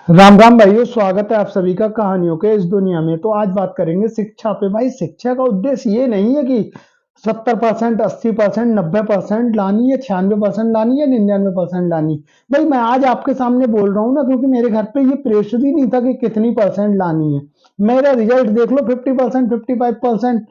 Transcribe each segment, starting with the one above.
राम राम भाइयों, स्वागत है आप सभी का कहानियों के इस दुनिया में। तो आज बात करेंगे शिक्षा पे। भाई, शिक्षा का उद्देश्य ये नहीं है कि 70%, 80%, 90% लानी है, 96% लानी है, 99% लानी। भाई, मैं आज आपके सामने बोल रहा हूँ ना, क्योंकि मेरे घर पे ये प्रेशर ही नहीं था कि कितनी परसेंट लानी है। मेरा रिजल्ट देख लो, 50%, 55%।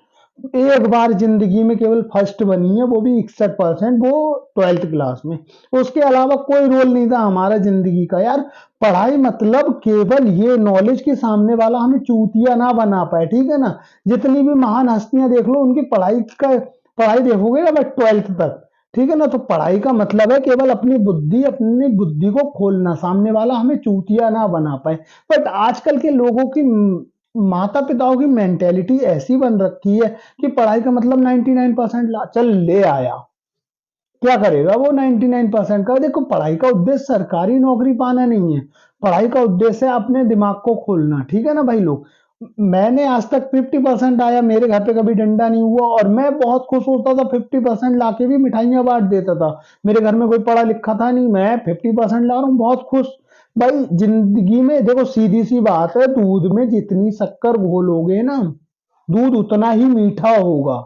एक बार जिंदगी में केवल फर्स्ट बनी है, वो भी 61%, वो 12th क्लास में। उसके अलावा कोई रोल नहीं था हमारा जिंदगी का यार। पढ़ाई मतलब केवल ये नॉलेज के सामने वाला हमें चूतिया ना बना पाए, ठीक है ना। जितनी भी महान हस्तियां देख लो, उनकी पढ़ाई देखोगे ना बस 12th तक, ठीक है ना। तो पढ़ाई का मतलब है केवल अपनी बुद्धि को खोलना, सामने वाला हमें चूतिया ना बना पाए। बट आजकल के लोगों की माता पिताओं की मेंटेलिटी ऐसी बन रखी है कि पढ़ाई का मतलब 99% ला चल ले आया। क्या करेगा वो 99% का? देखो, पढ़ाई का उद्देश्य सरकारी नौकरी पाना नहीं है। पढ़ाई का उद्देश्य है अपने दिमाग को खोलना, ठीक है ना भाई लोग। मैंने आज तक 50% आया, मेरे घर पे कभी डंडा नहीं हुआ, और मैं बहुत खुश होता था। 50% लाके भी मिठाइयां बांट देता था। मेरे घर में कोई पढ़ा लिखा था नहीं, मैं 50% ला रहा हूँ, बहुत खुश। भाई, जिंदगी में देखो, सीधी सी बात है, दूध में जितनी शक्कर घोलोगे ना, दूध उतना ही मीठा होगा,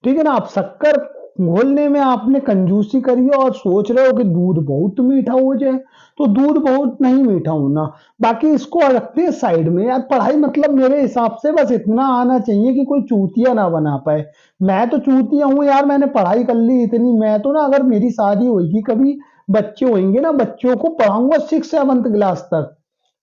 ठीक है ना। आप शक्कर घोलने में आपने कंजूसी करी है और सोच रहे हो कि दूध बहुत मीठा हो जाए, तो दूध बहुत नहीं मीठा होना। बाकी इसको रखते हैं साइड में यार। पढ़ाई मतलब मेरे हिसाब से बस इतना आना चाहिए कि कोई चूतिया ना बना पाए। मैं तो चूतिया हूं यार, मैंने पढ़ाई कर ली इतनी। मैं तो ना, अगर मेरी शादी होगी कभी, बच्चे होंगे ना, बच्चों को पढ़ाऊंगा 6 7 क्लास तक,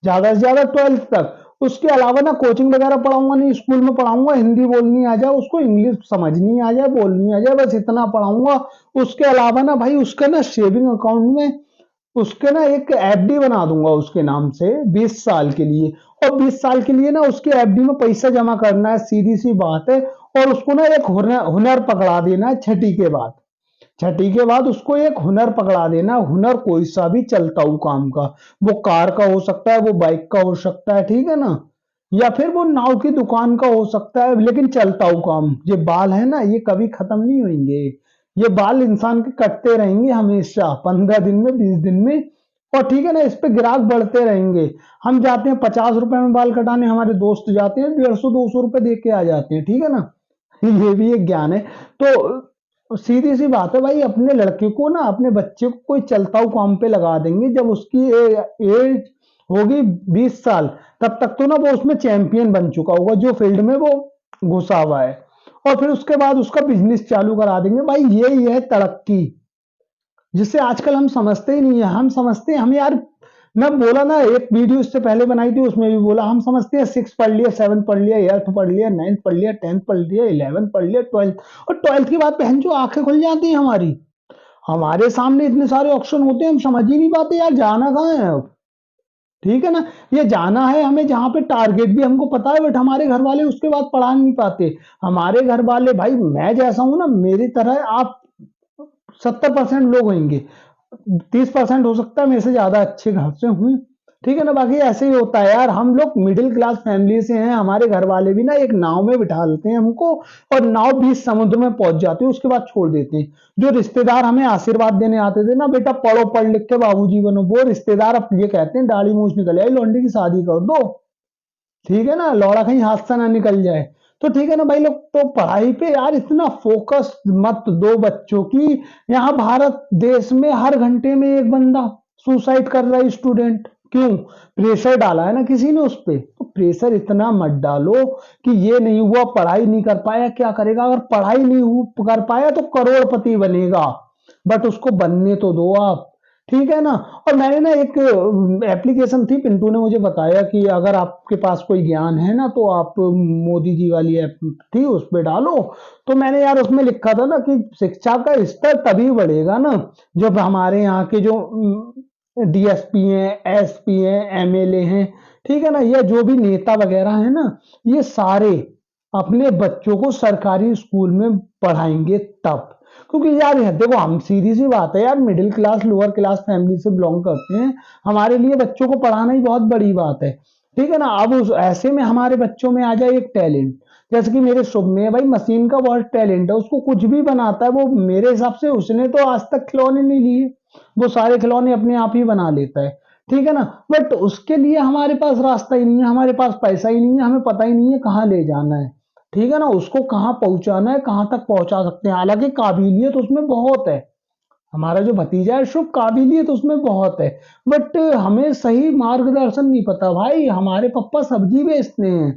ज्यादा से ज्यादा 12th तक। उसके अलावा ना कोचिंग वगैरह पढ़ाऊंगा नहीं, स्कूल में पढ़ाऊंगा, हिंदी बोलनी आ जाए उसको, इंग्लिश समझनी आ जाए, बोलनी आ जाए, बस इतना पढ़ाऊंगा। उसके अलावा ना भाई, उसका ना सेविंग अकाउंट में उसके ना एक एफडी बना दूंगा उसके नाम से 20 साल के लिए। और 20 साल के लिए ना उसके एफडी में पैसा जमा करना है, सीधी सी बात है। और उसको ना एक हुनर हुनर पकड़ा देना है छठी के बाद। छठी के बाद उसको एक हुनर पकड़ा देना, हुनर कोई सा भी चलता हूँ काम का। वो कार का हो सकता है, वो बाइक का हो सकता है, ठीक है ना। या फिर वो नाव की दुकान का हो सकता है, लेकिन चलता हूँ काम। ये बाल है ना, ये कभी खत्म नहीं होंगे। ये बाल इंसान के कटते रहेंगे हमेशा, 15 दिन में, 20 दिन में। और ठीक है ना, इस पे ग्राहक बढ़ते रहेंगे। हम जाते हैं 50 रुपए में बाल कटाने, हमारे दोस्त जाते हैं 150 200 रुपए दे के आ जाते हैं, ठीक है ना। ये भी एक ज्ञान है। तो सीधी सी बात है भाई, अपने लड़के को ना, अपने बच्चे को कोई चलता हुआ काम पे लगा देंगे। जब उसकी एज होगी 20 साल, तब तक तो ना वो उसमें चैंपियन बन चुका होगा, जो फील्ड में वो घुसा हुआ है। और फिर उसके बाद उसका बिजनेस चालू करा देंगे। भाई, यही है तरक्की, जिसे आजकल हम समझते ही नहीं है। हम समझते हैं हम यार, मैं बोला ना, एक वीडियो इससे पहले बनाई थी, उसमें भी बोला, हम समझते हैं 6 पढ़ लिया, 7 पढ़ लिया, 8th पढ़ लिया, 9th पढ़ लिया, 10th पढ़ लिया, 11th पढ़ लिया, 12th। और 12th के बाद बहन जो आंखें खुल जाती हैं हमारी। हमारे सामने इतने सारे ऑप्शन होते हैं, हम समझ ही नहीं पाते यार, जाना कहाँ है अब, ठीक है ना। ये जाना है हमें जहाँ पे टारगेट भी हमको पता है, बट हमारे घर वाले उसके बाद पढ़ा नहीं पाते। हमारे घर वाले, भाई मैं जैसा हूं ना, मेरी तरह आप 70% लोग होंगे, 30% हो सकता है मेरे से ज्यादा अच्छे घर से हूँ, ठीक है ना। बाकी ऐसे ही होता है यार, हम लोग मिडिल क्लास फैमिली से हैं। हमारे घर वाले भी ना एक नाव में बिठा लेते हैं हमको, और नाव बीच समुद्र में पहुंच जाती है, उसके बाद छोड़ देते हैं। जो रिश्तेदार हमें आशीर्वाद देने आते थे ना, बेटा पढ़ो, पढ़ लिख के बाबूजी बनो, वो रिश्तेदार अब ये कहते हैं दाढ़ी मूछ निकल आई, लौंडे की शादी कर दो, ठीक है ना, लौड़ा कहीं हाथ से ना निकल जाए। तो ठीक है ना भाई लोग, तो पढ़ाई पे यार इतना फोकस मत दो बच्चों की। यहाँ भारत देश में हर घंटे में एक बंदा सुसाइड कर रहा है, स्टूडेंट। क्यों? प्रेशर डाला है ना किसी ने उस पे। तो प्रेशर इतना मत डालो कि ये नहीं हुआ, पढ़ाई नहीं कर पाया, क्या करेगा? अगर पढ़ाई नहीं कर पाया तो करोड़पति बनेगा, बट उसको बनने तो दो आप, ठीक है ना। और मैंने ना एक एप्लीकेशन थी, पिंटू ने मुझे बताया कि अगर आपके पास कोई ज्ञान है ना, तो आप मोदी जी वाली ऐप थी, उस पे डालो। तो मैंने यार उसमें लिखा था ना कि शिक्षा का स्तर तभी बढ़ेगा ना, जब हमारे यहाँ के जो डीएसपी हैं, एसपी हैं, एमएलए हैं, ठीक है ना, या जो भी नेता वगैरह है ना, ये सारे अपने बच्चों को सरकारी स्कूल में पढ़ाएंगे तब। क्योंकि यार देखो, हम सीधी सी बात है यार, middle class lower class family से बिलोंग करते हैं। हमारे लिए बच्चों को पढ़ाना ही बहुत बड़ी बात है, ठीक है ना। अब उस ऐसे में हमारे बच्चों में आ जाए एक टैलेंट, जैसे कि मेरे शुभ में है भाई, मशीन का बहुत टैलेंट है, उसको कुछ भी बनाता है वो। मेरे हिसाब से उसने तो आज तक खिलौने नहीं लिए, वो सारे खिलौने अपने आप ही बना लेता है, ठीक है ना। बट उसके लिए हमारे पास रास्ता ही नहीं है, हमारे पास पैसा ही नहीं है, हमें पता ही नहीं है कहाँ ले जाना है। ठीक है ना, उसको कहाँ पहुंचाना है, कहाँ तक पहुंचा सकते हैं। हालांकि काबिलियत उसमें बहुत है, हमारा जो भतीजा है शुभ, काबिलियत उसमें बहुत है। बट हमें सही मार्गदर्शन नहीं पता भाई। हमारे पापा सब्जी बेचते हैं,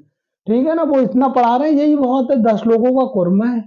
ठीक है ना, वो इतना पढ़ा रहे हैं यही बहुत है, 10 लोगों का कुर्मा है।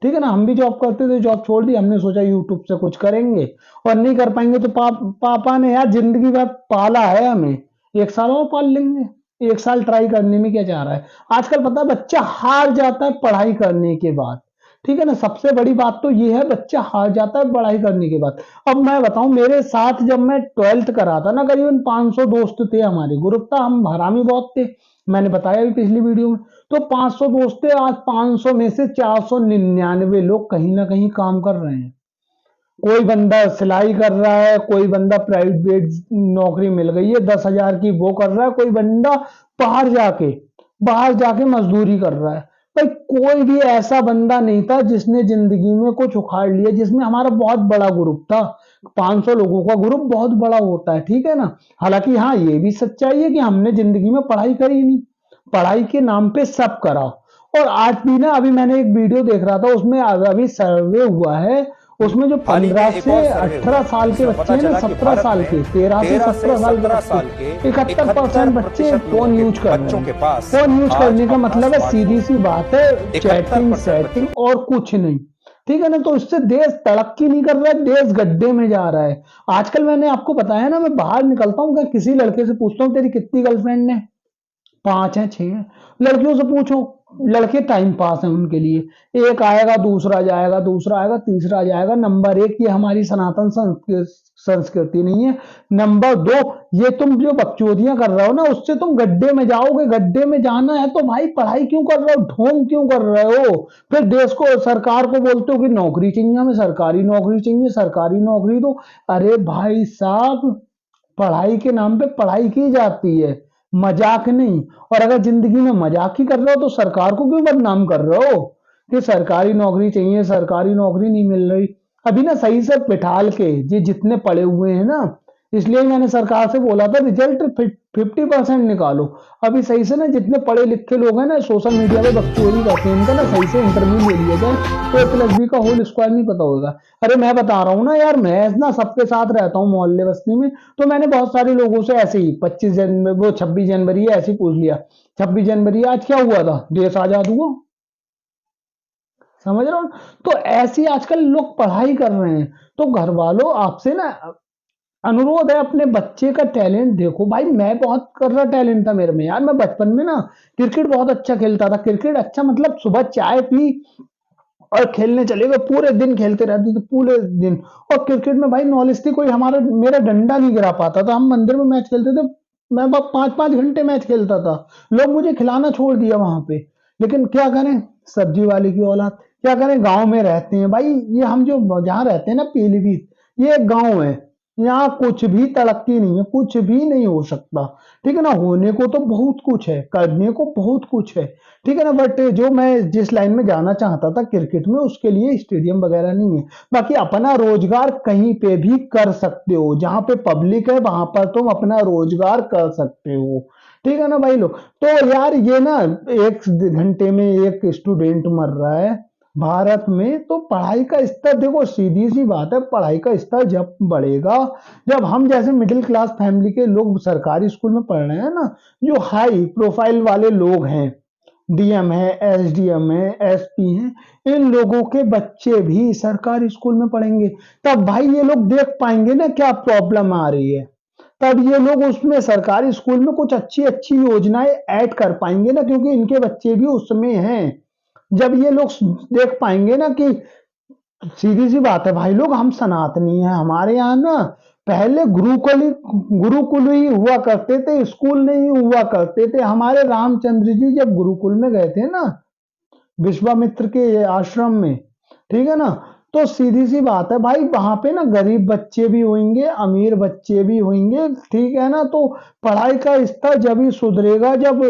ठीक है ना, हम भी जॉब करते थे, जॉब छोड़ दी, हमने सोचा यूट्यूब से कुछ करेंगे, और नहीं कर पाएंगे तो पापा ने यार जिंदगी भर पाला है हमें, 1 साल और पाल लेंगे। 1 साल ट्राई करने में क्या जा रहा है। आजकल पता है बच्चा हार जाता है पढ़ाई करने के बाद। ठीक है ना, सबसे बड़ी बात तो ये है, बच्चा हार जाता है पढ़ाई करने के बाद। अब मैं बताऊं, मेरे साथ जब मैं 12th करा था ना, करीबन 500 दोस्त थे, हमारे ग्रुप था, हम हरामी बहुत थे, मैंने बताया भी पिछली वीडियो में। तो 500 दोस्त थे, आज 500 में से 499 लोग कहीं ना कहीं काम कर रहे हैं। कोई बंदा सिलाई कर रहा है, कोई बंदा प्राइवेट नौकरी मिल गई है 10,000 की वो कर रहा है, कोई बंदा बाहर जाके बाहर जाके मजदूरी कर रहा है। भाई कोई भी ऐसा बंदा नहीं था जिसने जिंदगी में कुछ उखाड़ लिया, जिसमें हमारा बहुत बड़ा ग्रुप था। 500 लोगों का ग्रुप बहुत बड़ा होता है, ठीक है ना। हालांकि हाँ, ये भी सच्चाई है कि हमने जिंदगी में पढ़ाई करी नहीं, पढ़ाई के नाम पे सब करा। और आज भी ना, अभी मैंने एक वीडियो देख रहा था, उसमें अभी सर्वे हुआ है, उसमें जो हाल ही में 15 एक से और सर्वे हुआ 18 साल के जिसमें बच्चे पता हैं ना, चला कि 17 भारत साल के, में 13 से 13 से 17 साल के 17 बच्चे साल के 71% बच्चे 71% लोगों फोन के यूज कर रहे बच्चों हैं। के पास फोन यूज आज करने का अपना मतलब है, सीधी स्मार्टफोन सी है। बात है, चैटिंग 71% बच्चों सेटिंग और कुछ नहीं। ठीक है ना, तो इससे देश तरक्की नहीं कर रहा है, देश गड्ढे में जा रहा है। आजकल मैंने आपको बताया ना, मैं बाहर निकलता हूँ, क्या किसी लड़के से पूछता हूँ तेरी कितनी गर्लफ्रेंड है, 5 है, 6 है। लड़कियों से पूछो, लड़के टाइम पास है उनके लिए, एक आएगा दूसरा जाएगा, दूसरा आएगा तीसरा जाएगा। नंबर 1, ये हमारी सनातन संस्कृति नहीं है। नंबर 2, ये तुम जो बकचोदियां कर रहे हो ना, उससे तुम गड्ढे में जाओगे। गड्ढे में जाना है तो भाई पढ़ाई क्यों कर रहे हो, ढोंग क्यों कर रहे हो। फिर देश को, सरकार को बोलते हो कि नौकरी चाहिए, हमें सरकारी नौकरी चाहिए, सरकारी नौकरी दो। अरे भाई साहब, पढ़ाई के नाम पे पढ़ाई की जाती है, मजाक नहीं। और अगर जिंदगी में मजाक ही कर रहे हो तो सरकार को क्यों बदनाम कर रहे हो कि सरकारी नौकरी चाहिए, सरकारी नौकरी नहीं मिल रही। अभी ना सही से बिठाल के, ये जितने पढ़े हुए हैं ना, इसलिए ही मैंने सरकार से बोला था रिजल्ट 50% निकालो। अभी सही से ना, जितने पढ़े लिखे लोग हैं ना, सोशल मीडिया पे बकचोदी करते हैं, इनका ना सही से इंटरव्यू ले लिया जाए, A+B का होल स्क्वायर नहीं पता होगा। अरे मैं बता रहा हूँ ना यार, मैं ना सबके साथ रहता हूँ मोहल्ले बस्ती में, तो मैंने बहुत सारे लोगों से ऐसे ही 25 जनवरी, वो 26 जनवरी है, ऐसे ही पूछ लिया, 26 जनवरी आज क्या हुआ था, देश आजाद हुआ। समझ रहा हूँ। तो ऐसी आजकल लोग पढ़ाई कर रहे हैं। तो घर वालों, आपसे ना अनुरोध है, अपने बच्चे का टैलेंट देखो भाई। मैं बहुत कर रहा टैलेंट था मेरे में यार, मैं बचपन में ना क्रिकेट बहुत अच्छा खेलता था। क्रिकेट अच्छा मतलब सुबह चाय पी और खेलने चले गए, पूरे दिन खेलते रहते थे, पूरे दिन। और क्रिकेट में भाई नॉलेज थी, कोई हमारा मेरा डंडा नहीं गिरा पाता था। हम मंदिर में मैच खेलते थे, मैं 5-5 घंटे मैच खेलता था, लोग मुझे खिलाना छोड़ दिया वहां पे। लेकिन क्या करें, सब्जी वाले की औलाद, क्या करें, गांव में रहते हैं भाई। ये हम जो जहाँ रहते हैं ना, पीलीभीत, ये एक गांव है। यहाँ कुछ भी तरक्की नहीं है, कुछ भी नहीं हो सकता। ठीक है ना, होने को तो बहुत कुछ है, करने को बहुत कुछ है। ठीक है ना, बट जो मैं जिस लाइन में जाना चाहता था क्रिकेट में, उसके लिए स्टेडियम वगैरह नहीं है। बाकी अपना रोजगार कहीं पे भी कर सकते हो, जहां पे पब्लिक है वहां पर तुम अपना रोजगार कर सकते हो। ठीक है ना भाई लोग। तो यार ये ना, 1 घंटे में एक स्टूडेंट मर रहा है भारत में। तो पढ़ाई का स्तर देखो, सीधी सी बात है, पढ़ाई का स्तर जब बढ़ेगा, जब हम जैसे मिडिल क्लास फैमिली के लोग सरकारी स्कूल में पढ़ रहे हैं ना, जो हाई प्रोफाइल वाले लोग हैं, डीएम है, एसडीएम है, एसपी हैं, इन लोगों के बच्चे भी सरकारी स्कूल में पढ़ेंगे, तब भाई ये लोग देख पाएंगे ना क्या प्रॉब्लम आ रही है। तब ये लोग उसमें सरकारी स्कूल में कुछ अच्छी अच्छी योजनाएं ऐड कर पाएंगे ना, क्योंकि इनके बच्चे भी उसमें हैं। जब ये लोग देख पाएंगे ना कि सीधी सी बात है भाई लोग, हम सनातनी हैं, हमारे यहाँ ना पहले गुरुकुल ही हुआ करते थे, स्कूल नहीं हुआ करते थे। हमारे रामचंद्र जी जब गुरुकुल में गए थे ना, विश्वामित्र के आश्रम में, ठीक है ना, तो सीधी सी बात है भाई, वहां पे ना गरीब बच्चे भी होंगे, अमीर बच्चे भी होंगे। ठीक है ना, तो पढ़ाई का स्तर जब ही सुधरेगा, जब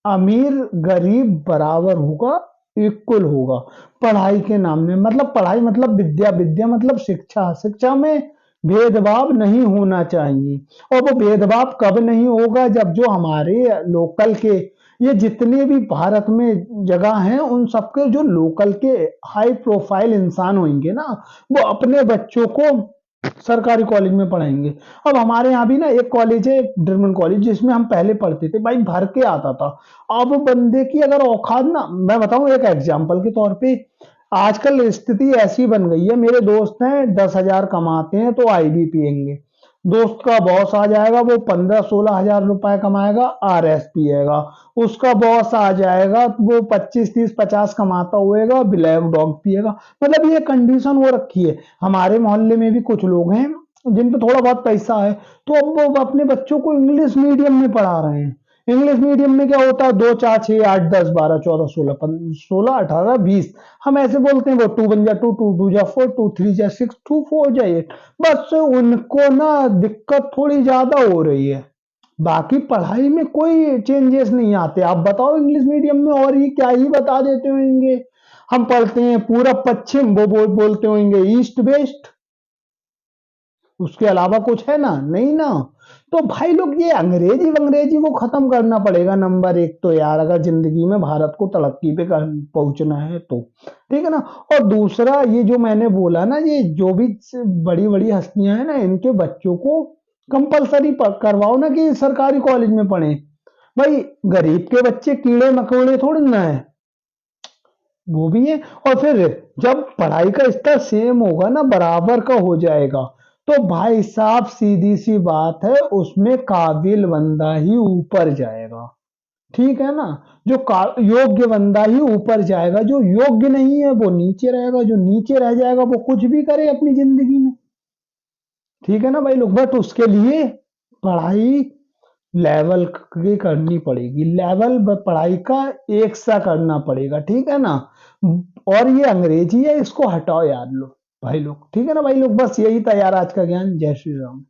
अमीर गरीब बराबर होगा, इक्वल होगा। पढ़ाई के नाम में मतलब, पढ़ाई मतलब विद्या, विद्या मतलब शिक्षा, शिक्षा में भेदभाव नहीं होना चाहिए। और वो भेदभाव कब नहीं होगा, जब जो हमारे लोकल के, ये जितने भी भारत में जगह हैं, उन सबके जो लोकल के हाई प्रोफाइल इंसान होंगे ना, वो अपने बच्चों को सरकारी कॉलेज में पढ़ाएंगे। अब हमारे यहाँ भी ना एक कॉलेज है, ड्रिमन कॉलेज, जिसमें हम पहले पढ़ते थे, भाई भर के आता था। अब बंदे की अगर औकात ना, मैं बताऊं एक एग्जाम्पल के तौर पे, आजकल स्थिति ऐसी बन गई है, मेरे दोस्त हैं 10,000 कमाते हैं तो आईबी पियेंगे, दोस्त का बॉस आ जाएगा वो 15-16 हजार रुपए कमाएगा, आरएस पिएगा, उसका बॉस आ जाएगा तो वो 25-30-50 कमाता हुएगा, ब्लैक डॉग पिएगा। मतलब ये कंडीशन हो रखी है। हमारे मोहल्ले में भी कुछ लोग हैं जिन पे थोड़ा बहुत पैसा है, तो अब वो अपने बच्चों को इंग्लिश मीडियम में पढ़ा रहे हैं। इंग्लिश मीडियम में क्या होता है, 2 4 6 8 10 12 14 16 18 20, हम ऐसे बोलते हैं, वो 2 1 जा 2, 2 2 जा 4, 2 3 जा 6, 2 4 जा 8, बस उनको ना दिक्कत थोड़ी ज्यादा हो रही है। बाकी पढ़ाई में कोई चेंजेस नहीं आते। आप बताओ इंग्लिश मीडियम में और ये क्या ही बता देते होंगे। हम पढ़ते हैं पूरब पश्चिम, वो बोलते होंगे ईस्ट वेस्ट, उसके अलावा कुछ है ना, नहीं ना। तो भाई लोग ये अंग्रेजी अंग्रेजी को खत्म करना पड़ेगा, नंबर एक तो यार, अगर जिंदगी में भारत को तरक्की पे पहुंचना है तो, ठीक है ना। और दूसरा, ये जो मैंने बोला ना, ये जो भी बड़ी बड़ी हस्तियां हैं ना, इनके बच्चों को कंपलसरी करवाओ ना कि सरकारी कॉलेज में पढ़े। भाई गरीब के बच्चे कीड़े मकोड़े थोड़ी ना है, वो भी है। और फिर जब पढ़ाई का स्तर सेम होगा ना, बराबर का हो जाएगा, तो भाई साहब सीधी सी बात है, उसमें काबिल बंदा ही ऊपर जाएगा, ठीक है ना। जो योग्य बंदा ही ऊपर जाएगा, जो योग्य नहीं है वो नीचे रहेगा, जो नीचे रह जाएगा वो कुछ भी करे अपनी जिंदगी में, ठीक है ना भाई लोग। बट उसके लिए पढ़ाई लेवल की करनी पड़ेगी, लेवल पढ़ाई का एक सा करना पड़ेगा, ठीक है ना। और ये अंग्रेजी है, इसको हटाओ यार लो भाई लोग, ठीक है ना भाई लोग। बस यही था यार आज का ज्ञान। जय श्री राम।